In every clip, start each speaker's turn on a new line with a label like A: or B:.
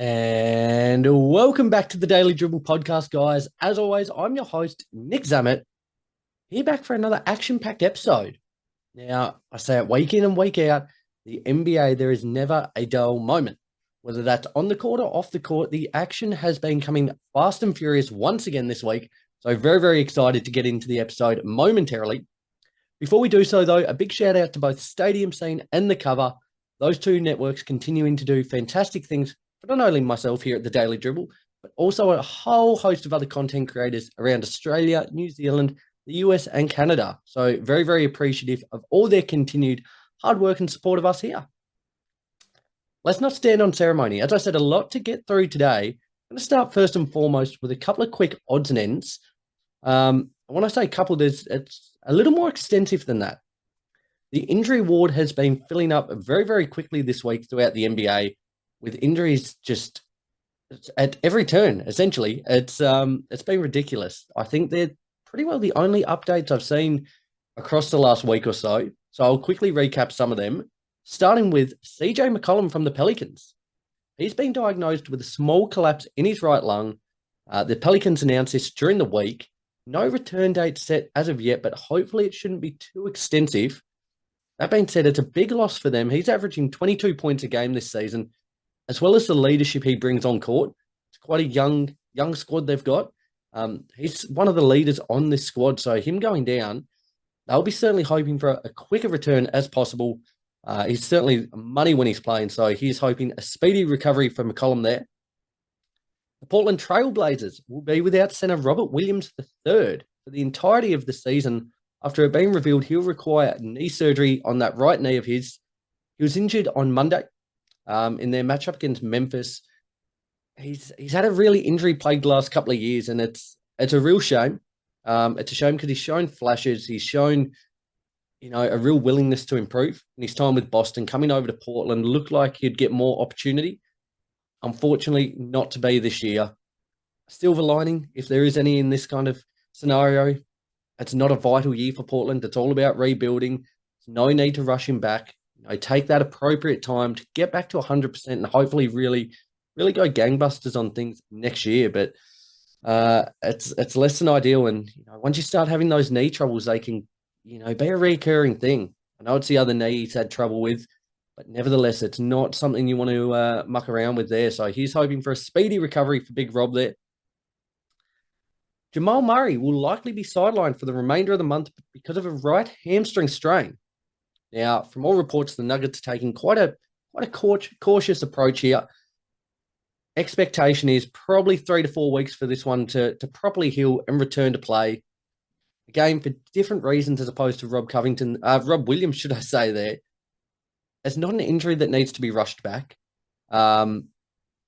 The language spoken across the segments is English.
A: And welcome back to the Daily Dribble podcast, guys. As always, I'm your host, Nick Zammit, here back for another action-packed episode. Now, I say it week in and week out, the NBA, there is never a dull moment. Whether that's on the court or off the court, the action has been coming fast and furious once again this week. So very, very excited to get into the episode momentarily. Before we do so, though, a big shout out to both Stadium Scene and The Cover. Those two networks continuing to do fantastic things for not only myself here at the Daily Dribble, but also a whole host of other content creators around Australia, New Zealand, the US, and Canada. So very, very appreciative of all their continued hard work and support of us here. Let's not stand on ceremony. As I said, a lot to get through today. I'm going to start first and foremost with a couple of quick odds and ends. When I say couple, it's a little more extensive than that. The injury ward has been filling up very, very quickly this week throughout the NBA, with injuries just at every turn. Essentially, it's been ridiculous. I think they're pretty well the only updates I've seen across the last week or so. So I'll quickly recap some of them, starting with CJ McCollum from the Pelicans. He's been diagnosed with a small collapse in his right lung. The Pelicans announced this during the week. No return date set as of yet, but hopefully it shouldn't be too extensive. That being said, it's a big loss for them. He's averaging 22 points a game this season, as well as the leadership he brings on court. It's quite a young squad they've got. He's one of the leaders on this squad, so him going down, they'll be certainly hoping for a quicker return as possible. He's certainly money when he's playing, so he's hoping a speedy recovery for McCollum there. The Portland Trail Blazers will be without center Robert Williams III for the entirety of the season after it being revealed he'll require knee surgery on that right knee of his. He was injured on Monday in their matchup against Memphis. He's had a really injury-plagued last couple of years, and it's a real shame. It's a shame because he's shown flashes. He's shown, a real willingness to improve in his time with Boston. Coming over to Portland, looked like he'd get more opportunity. Unfortunately, not to be this year. Silver lining, if there is any in this kind of scenario, it's not a vital year for Portland. It's all about rebuilding. There's no need to rush him back. Take that appropriate time to get back to 100% and hopefully really, really go gangbusters on things next year. But it's less than ideal. And once you start having those knee troubles, they can, be a recurring thing. I know it's the other knee he's had trouble with, but nevertheless, it's not something you want to muck around with there. So he's hoping for a speedy recovery for Big Rob there. Jamal Murray will likely be sidelined for the remainder of the month because of a right hamstring strain. Now, from all reports, the Nuggets are taking quite a cautious approach here. Expectation is probably 3 to 4 weeks for this one to properly heal and return to play. Again, for different reasons as opposed to Rob Williams, should I say there. It's not an injury that needs to be rushed back. The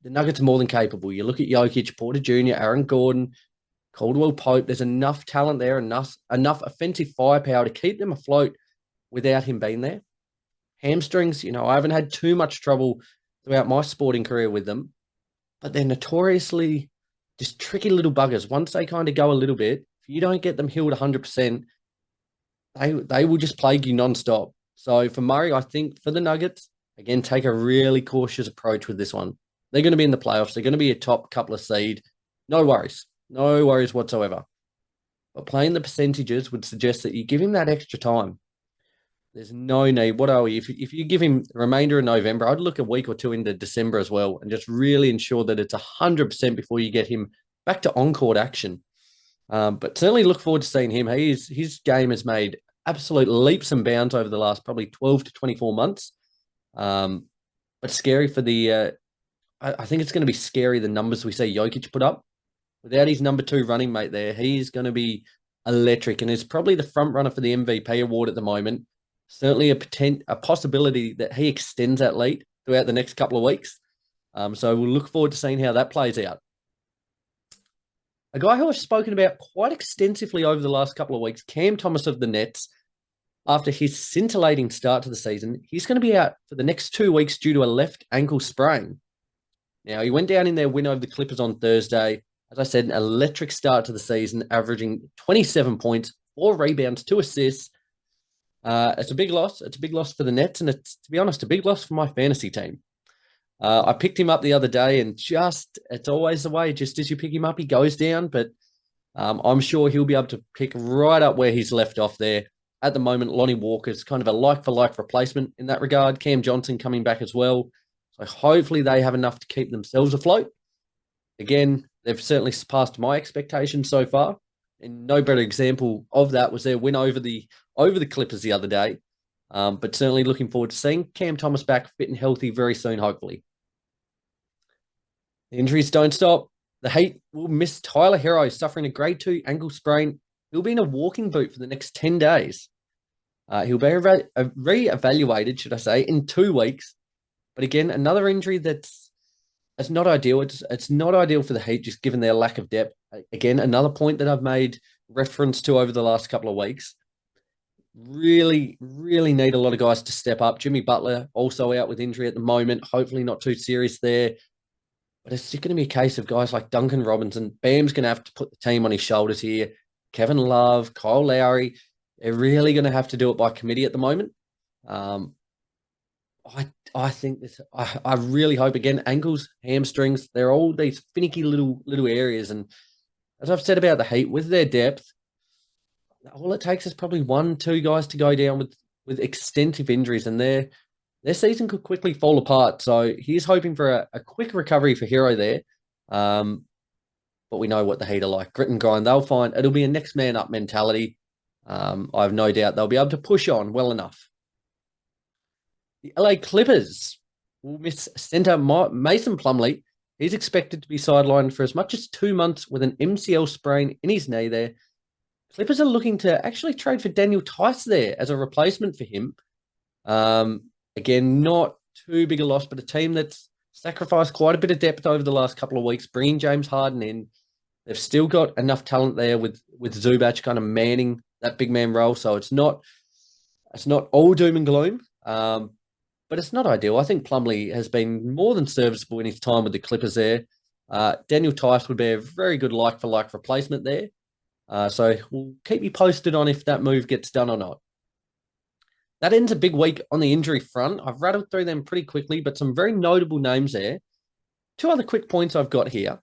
A: Nuggets are more than capable. You look at Jokic, Porter Jr., Aaron Gordon, Caldwell Pope. There's enough talent there, enough offensive firepower to keep them afloat without him being there. Hamstrings, I haven't had too much trouble throughout my sporting career with them, but they're notoriously just tricky little buggers. Once they kind of go a little bit, if you don't get them healed 100%, they will just plague you nonstop. So for Murray, I think for the Nuggets, again, take a really cautious approach with this one. They're going to be in the playoffs. They're going to be a top couple of seed. No worries. No worries whatsoever. But playing the percentages would suggest that you give him that extra time. There's no need. What are we? If you give him the remainder of November, I'd look a week or two into December as well and just really ensure that it's 100% before you get him back to on-court action. But certainly look forward to seeing him. His game has made absolute leaps and bounds over the last probably 12 to 24 months. But scary for the I think it's going to be scary, the numbers we see Jokic put up. Without his number 2 running mate there, he's going to be electric and is probably the front runner for the MVP award at the moment. Certainly a possibility that he extends that lead throughout the next couple of weeks. So we'll look forward to seeing how that plays out. A guy who I've spoken about quite extensively over the last couple of weeks, Cam Thomas of the Nets, after his scintillating start to the season, he's going to be out for the next 2 weeks due to a left ankle sprain. Now, he went down in their win over the Clippers on Thursday. As I said, an electric start to the season, averaging 27 points, 4 rebounds, 2 assists. It's a big loss. It's a big loss for the Nets, and it's, to be honest, a big loss for my fantasy team. I picked him up the other day, and it's always the way. Just as you pick him up, he goes down. But I'm sure he'll be able to pick right up where he's left off there. At the moment, Lonnie Walker's kind of a like-for-like replacement in that regard. Cam Johnson coming back as well. So hopefully they have enough to keep themselves afloat. Again, they've certainly surpassed my expectations so far. And no better example of that was their win over the Clippers the other day. But certainly looking forward to seeing Cam Thomas back fit and healthy very soon, hopefully. The injuries don't stop. The Heat will miss Tyler Hero, suffering a grade 2 ankle sprain. He'll be in a walking boot for the next 10 days. He'll be re-evaluated, should I say, in 2 weeks. But again, another injury that's not ideal. It's not ideal for the Heat, just given their lack of depth. Again, another point that I've made reference to over the last couple of weeks. Really, really need a lot of guys to step up. Jimmy Butler also out with injury at the moment. Hopefully not too serious there. But it's just going to be a case of guys like Duncan Robinson. Bam's going to have to put the team on his shoulders here. Kevin Love, Kyle Lowry. They're really going to have to do it by committee at the moment. I think this. I really hope, again, ankles, hamstrings, they're all these finicky little areas. And as I've said about the Heat, with their depth, all it takes is probably 1-2 guys to go down with extensive injuries, and their season could quickly fall apart. So he's hoping for a quick recovery for Hero there. But we know what the Heat are like. Grit and grind. They'll find it'll be a next man up mentality. I have no doubt they'll be able to push on well enough. The LA Clippers will miss center Mason Plumlee. He's expected to be sidelined for as much as 2 months with an MCL sprain in his knee there. Clippers are looking to actually trade for Daniel Tice there as a replacement for him. Again, not too big a loss, but a team that's sacrificed quite a bit of depth over the last couple of weeks, bringing James Harden in. They've still got enough talent there with Zubac kind of manning that big man role, so it's not all doom and gloom. But it's not ideal. I think Plumlee has been more than serviceable in his time with the Clippers there. Daniel Tice would be a very good like-for-like replacement there. So we'll keep you posted on if that move gets done or not. That ends a big week on the injury front. I've rattled through them pretty quickly, but some very notable names there. 2 other quick points I've got here.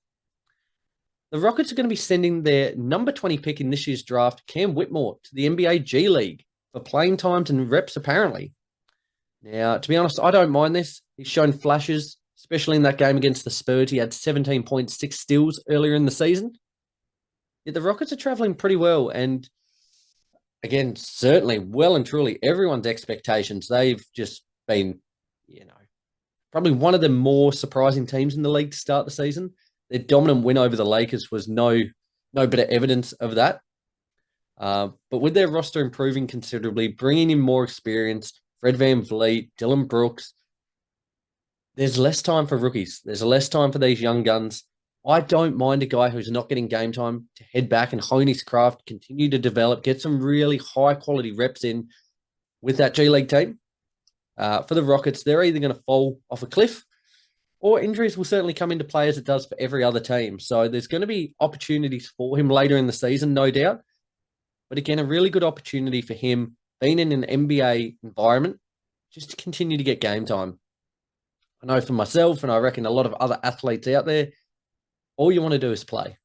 A: The Rockets are going to be sending their number 20 pick in this year's draft, Cam Whitmore, to the NBA G League for playing times and reps, apparently. Now, to be honest, I don't mind this. He's shown flashes, especially in that game against the Spurs. He had 17.6 steals earlier in the season. Yet the Rockets are traveling pretty well, and again, certainly well and truly everyone's expectations. They've just been, probably one of the more surprising teams in the league to start the season. Their dominant win over the Lakers was no better evidence of that. But with their roster improving considerably, bringing in more experience, Fred VanVleet, Dylan Brooks, there's less time for rookies. There's less time for these young guns. I don't mind a guy who's not getting game time to head back and hone his craft, continue to develop, get some really high-quality reps in with that G League team. For the Rockets, they're either going to fall off a cliff or injuries will certainly come into play as it does for every other team. So there's going to be opportunities for him later in the season, no doubt. But again, a really good opportunity for him being in an NBA environment just to continue to get game time. I know for myself, and I reckon a lot of other athletes out there, all you want to do is play.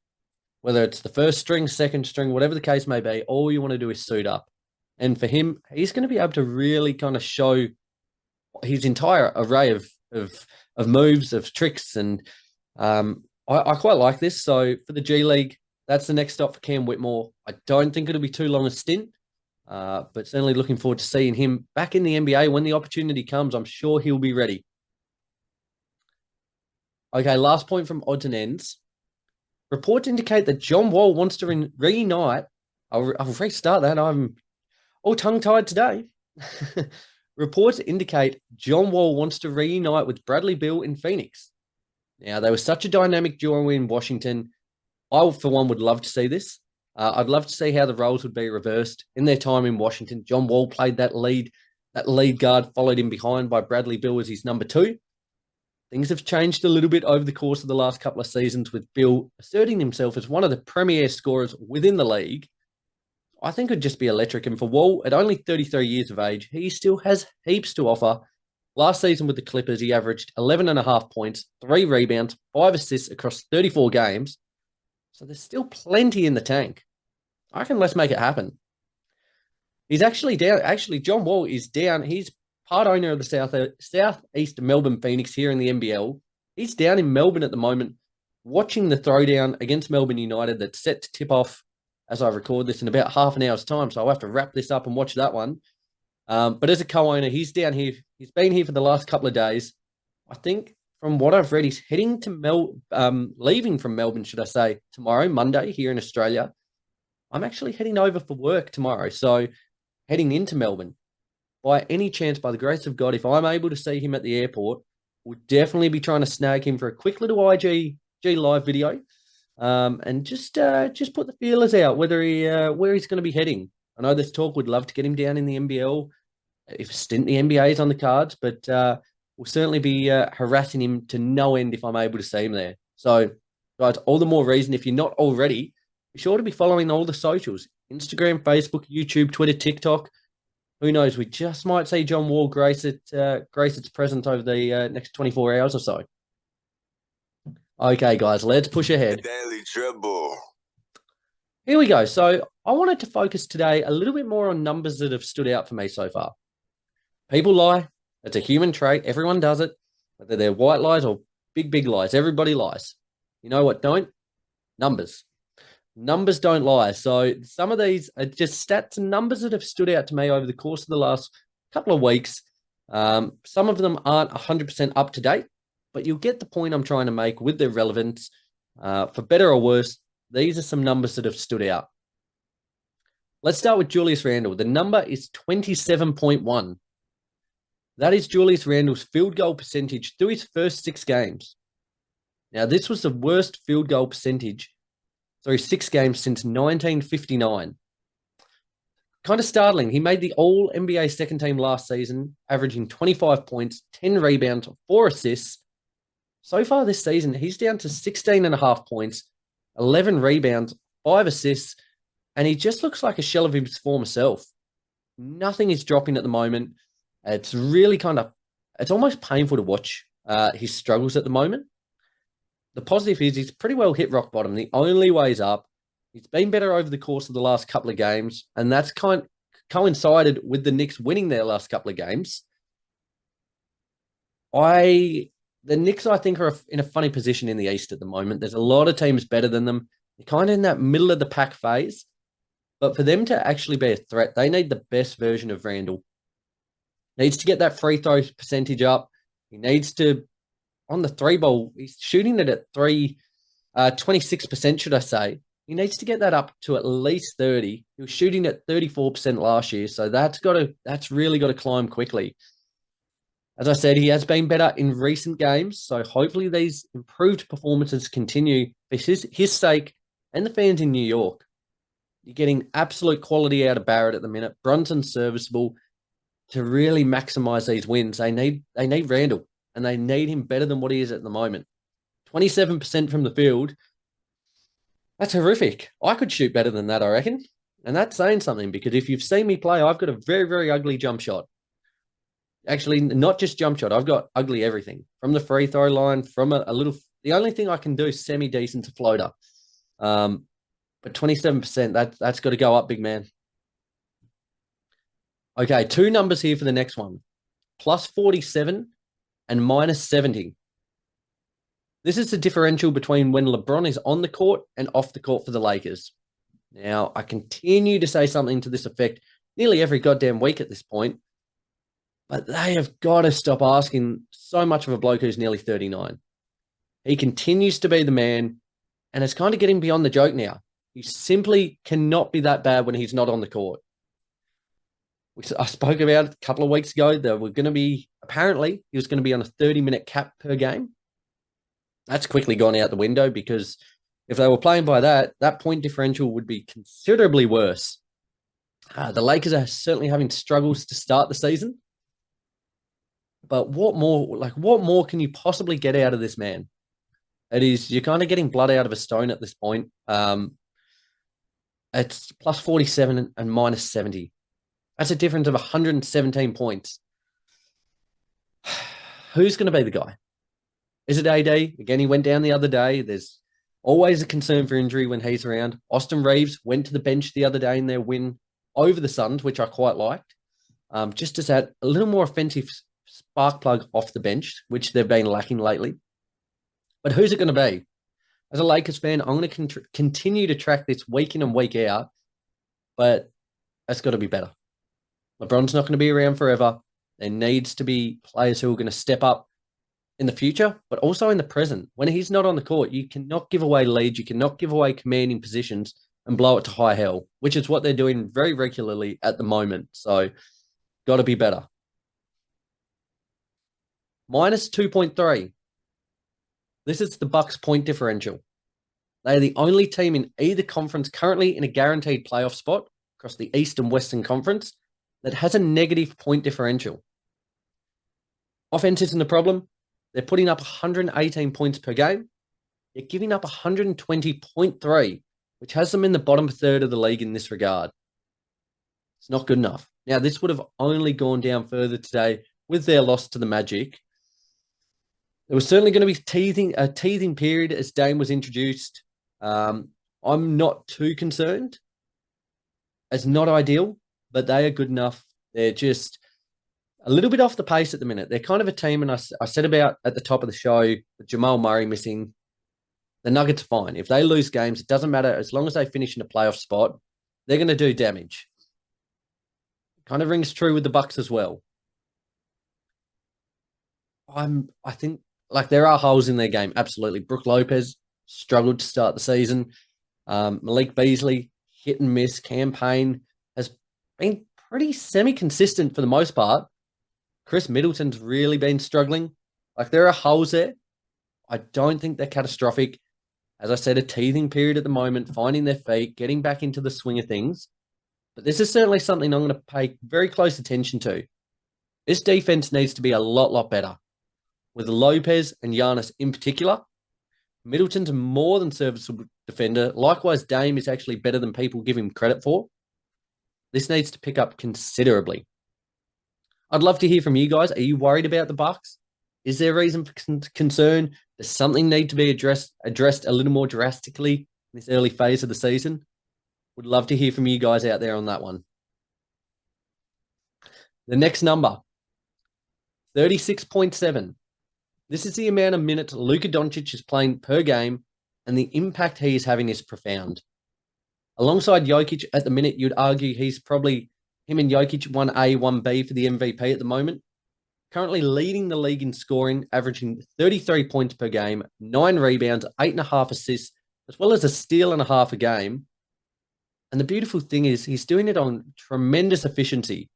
A: Whether it's the first string, second string, whatever the case may be, all you want to do is suit up. And for him, he's going to be able to really kind of show his entire array of moves, of tricks. And I quite like this. So for the G League, that's the next stop for Cam Whitmore. I don't think it'll be too long a stint, but certainly looking forward to seeing him back in the NBA when the opportunity comes. I'm sure he'll be ready. Okay, last point from odds and ends. Reports indicate that John Wall wants to reunite. I'll restart that. I'm all tongue-tied today. Reports indicate John Wall wants to reunite with Bradley Beal in Phoenix. Now, they were such a dynamic duo in Washington. I, for one, would love to see this. I'd love to see how the roles would be reversed. In their time in Washington, John Wall played that lead guard, followed him behind by Bradley Beal as his number 2. Things have changed a little bit over the course of the last couple of seasons with Beal asserting himself as one of the premier scorers within the league. I think it'd just be electric. And for Wall, at only 33 years of age, he still has heaps to offer. Last season with the Clippers, he averaged 11.5 points, 3 rebounds, 5 assists across 34 games. So there's still plenty in the tank. I reckon let's make it happen. He's actually down. Actually, John Wall is down. He's part owner of the Southeast Melbourne Phoenix here in the NBL. He's down in Melbourne at the moment, watching the throwdown against Melbourne United that's set to tip off as I record this in about half an hour's time. So I'll have to wrap this up and watch that one. But as a co-owner, he's down here. He's been here for the last couple of days. I think from what I've read, he's heading to leaving from Melbourne, should I say, tomorrow, Monday, here in Australia. I'm actually heading over for work tomorrow. So heading into Melbourne. By any chance, by the grace of God, if I'm able to see him at the airport, we'll definitely be trying to snag him for a quick little IG live video, and just put the feelers out whether where he's going to be heading. I know this talk would love to get him down in the NBL if a stint in the NBA is on the cards, but we'll certainly be harassing him to no end if I'm able to see him there. So, guys, all the more reason, if you're not already, be sure to be following all the socials: Instagram, Facebook, YouTube, Twitter, TikTok. Who knows? We just might see John Wall grace its presence over the next 24 hours or so. Okay, guys, let's push ahead.
B: Daily Dribble.
A: Here we go. So I wanted to focus today a little bit more on numbers that have stood out for me so far. People lie. It's a human trait. Everyone does it. Whether they're white lies or big lies. Everybody lies. You know what don't? Numbers. Numbers don't lie. So some of these are just stats and numbers that have stood out to me over the course of the last couple of weeks. Some of them aren't 100% up to date, but you'll get the point I'm trying to make with their relevance. For better or worse, these are some numbers that have stood out. Let's start with Julius Randle. The number is 27.1. That is Julius Randle's field goal percentage through his first 6 games. Now, this was the worst field goal percentage through 6 games since 1959. Kind of startling. He made the All-NBA second team last season, averaging 25 points, 10 rebounds, 4 assists. So far this season, he's down to 16.5 points, 11 rebounds, 5 assists, and he just looks like a shell of his former self. Nothing is dropping at the moment. It's really it's almost painful to watch his struggles at the moment. The positive is he's pretty well hit rock bottom. The only way's up. He's been better over the course of the last couple of games, and that's coincided with the Knicks winning their last couple of games. The Knicks, I think, are in a funny position in the East at the moment. There's a lot of teams better than them. They're kind of in that middle of the pack phase. But for them to actually be a threat, they need the best version of Randle. Needs to get that free throw percentage up. He needs to, on the 3 ball, he's shooting it at 26%, should I say. He needs to get that up to at least 30. He was shooting at 34% last year, so that's really got to climb quickly. As I said, he has been better in recent games, so hopefully these improved performances continue for his sake and the fans in New York. You're getting absolute quality out of Barrett at the minute. Brunson's serviceable. To really maximize these wins, they need Randle, and they need him better than what he is at the moment. 27% from the field. That's horrific. I could shoot better than that, I reckon. And that's saying something, because if you've seen me play, I've got a very, very ugly jump shot. Actually, not just jump shot. I've got ugly everything. From the free throw line, from a little... The only thing I can do is semi-decent to floater. But 27%, that's got to go up, big man. Okay, 2 numbers here for the next one. Plus 47 and minus 70. This is the differential between when LeBron is on the court and off the court for the Lakers. Now, I continue to say something to this effect nearly every goddamn week at this point, but they have got to stop asking so much of a bloke who's nearly 39. He continues to be the man, and it's kind of getting beyond the joke now. He simply cannot be that bad when he's not on the court. I spoke about it a couple of weeks ago that apparently he was going to be on a 30-minute cap per game. That's quickly gone out the window, because if they were playing by that point differential would be considerably worse. The Lakers are certainly having struggles to start the season. But what more can you possibly get out of this man? You're kind of getting blood out of a stone at this point. It's plus 47 and minus 70. That's a difference of 117 points. Who's going to be the guy? Is it AD? Again, he went down the other day. There's always a concern for injury when he's around. Austin Reeves went to the bench the other day in their win over the Suns, which I quite liked. Just to add a little more offensive spark plug off the bench, which they've been lacking lately. But who's it going to be? As a Lakers fan, I'm going to continue to track this week in and week out, but it's got to be better. LeBron's not going to be around forever. There needs to be players who are going to step up in the future, but also in the present. When he's not on the court, you cannot give away leads. You cannot give away commanding positions and blow it to high hell, which is what they're doing very regularly at the moment. So, got to be better. Minus 2.3. This is the Bucks' point differential. They are the only team in either conference currently in a guaranteed playoff spot across the East and Western Conference that has a negative point differential. Offense isn't the problem. They're putting up 118 points per game. They're giving up 120.3, which has them in the bottom third of the league in this regard. It's not good enough. Now, this would have only gone down further today with their loss to the Magic. There was certainly going to be a teething period as Dame was introduced. I'm not too concerned. It's not ideal, but they are good enough. They're just a little bit off the pace at the minute. They're kind of a team, and I said about at the top of the show, with Jamal Murray missing, the Nuggets are fine. If they lose games, it doesn't matter. As long as they finish in a playoff spot, they're going to do damage. Kind of rings true with the Bucks as well. I think there are holes in their game. Absolutely. Brook Lopez struggled to start the season. Malik Beasley, hit and miss. Campaign has been pretty semi-consistent for the most part. Chris Middleton's really been struggling. There are holes there. I don't think they're catastrophic. As I said, a teething period at the moment, finding their feet, getting back into the swing of things. But this is certainly something I'm going to pay very close attention to. This defense needs to be a lot better. With Lopez and Giannis in particular, Middleton's a more than serviceable defender. Likewise, Dame is actually better than people give him credit for. This needs to pick up considerably. I'd love to hear from you guys. Are you worried about the Bucks? Is there reason for concern? Does something need to be addressed a little more drastically in this early phase of the season? Would love to hear from you guys out there on that one. The next number, 36.7. This is the amount of minutes Luka Doncic is playing per game, and the impact he is having is profound. Alongside Jokic at the minute, you'd argue he's probably, him and Jokic, 1A, 1B for the MVP at the moment. Currently leading the league in scoring, averaging 33 points per game, 9 rebounds, 8.5 assists, as well as a steal and a half a game. And the beautiful thing is he's doing it on tremendous efficiency.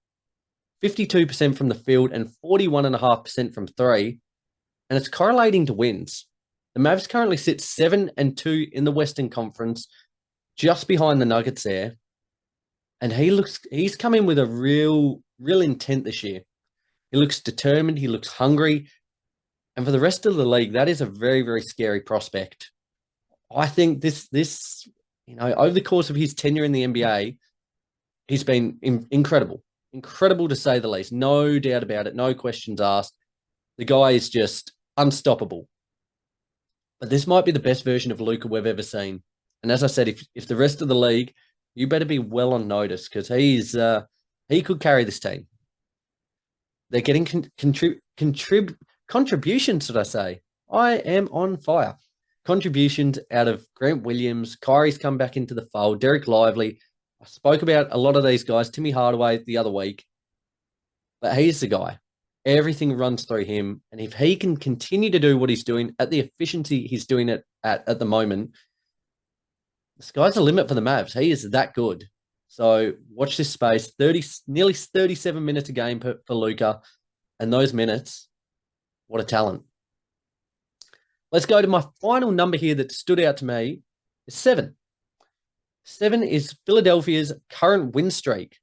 A: 52% from the field and 41.5% from three. And it's correlating to wins. The Mavs currently sit 7-2 in the Western Conference, just behind the Nuggets there. And he's come in with a real intent this year. He looks determined. He looks hungry. And for the rest of the league, that is a very, very scary prospect. I think this, over the course of his tenure in the NBA, he's been incredible. Incredible to say the least. No doubt about it. No questions asked. The guy is just unstoppable. But this might be the best version of Luka we've ever seen. And as I said, if the rest of the league, you better be well on notice because he could carry this team. They're getting contributions, should I say. I am on fire. Contributions out of Grant Williams. Kyrie's come back into the fold. Derek Lively. I spoke about a lot of these guys. Timmy Hardaway the other week. But he's the guy. Everything runs through him. And if he can continue to do what he's doing at the efficiency he's doing it at the moment, the sky's the limit for the Mavs. He is that good. So watch this space. Nearly 37 minutes a game for Luka. And those minutes, what a talent. Let's go to my final number here that stood out to me. Is 7. 7 is Philadelphia's current win streak.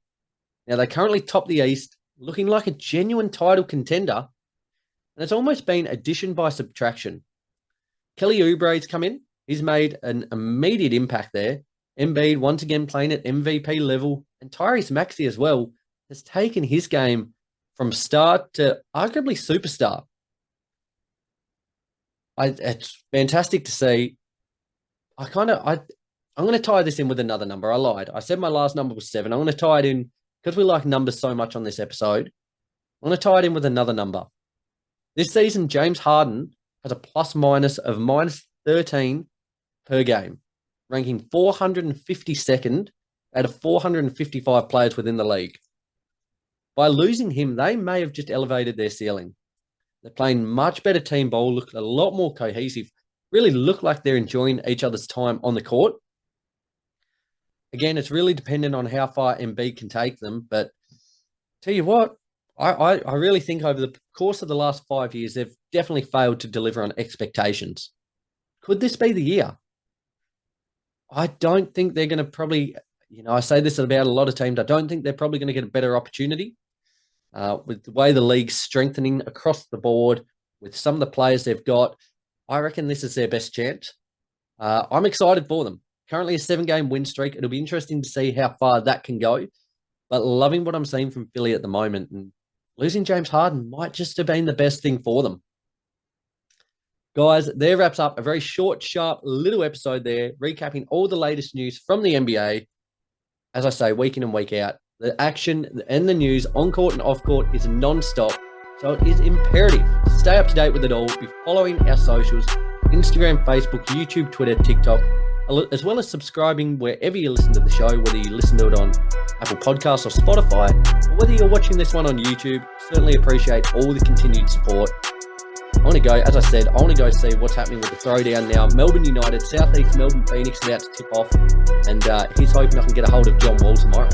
A: Now, they currently top the East, looking like a genuine title contender. And it's almost been addition by subtraction. Kelly Oubre's come in. He's made an immediate impact there. Embiid once again playing at MVP level. And Tyrese Maxey as well has taken his game from star to arguably superstar. It's fantastic to see. I'm going to tie this in with another number. I lied. I said my last number was 7. I'm going to tie it in because we like numbers so much on this episode. I'm going to tie it in with another number. This season, James Harden has a plus-minus of -13 per game, ranking 452nd out of 455 players within the league. By losing him, they may have just elevated their ceiling. They're playing much better team ball, look a lot more cohesive, really look like they're enjoying each other's time on the court. Again, it's really dependent on how far Embiid can take them, but tell you what, I really think over the course of the last 5 years, they've definitely failed to deliver on expectations. Could this be the year? I don't think they're going to probably, I say this about a lot of teams, I don't think they're probably going to get a better opportunity. With the way the league's strengthening across the board, with some of the players they've got, I reckon this is their best chance. I'm excited for them. Currently a 7-game win streak. It'll be interesting to see how far that can go. But loving what I'm seeing from Philly at the moment. And losing James Harden might just have been the best thing for them. Guys, there wraps up a very short, sharp little episode there, recapping all the latest news from the NBA. As I say, week in and week out, the action and the news on court and off court is non-stop. So it is imperative to stay up to date with it all. Be following our socials, Instagram, Facebook, YouTube, Twitter, TikTok, as well as subscribing wherever you listen to the show, whether you listen to it on Apple Podcasts or Spotify, or whether you're watching this one on YouTube. Certainly appreciate all the continued support. I want to go, as I said, I want to go see what's happening with the throwdown now. Melbourne United, Southeast Melbourne Phoenix about to tip off, and he's hoping I can get a hold of John Wall tomorrow.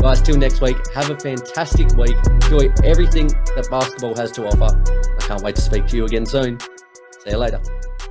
A: Guys, till next week, have a fantastic week. Enjoy everything that basketball has to offer. I can't wait to speak to you again soon. See you later.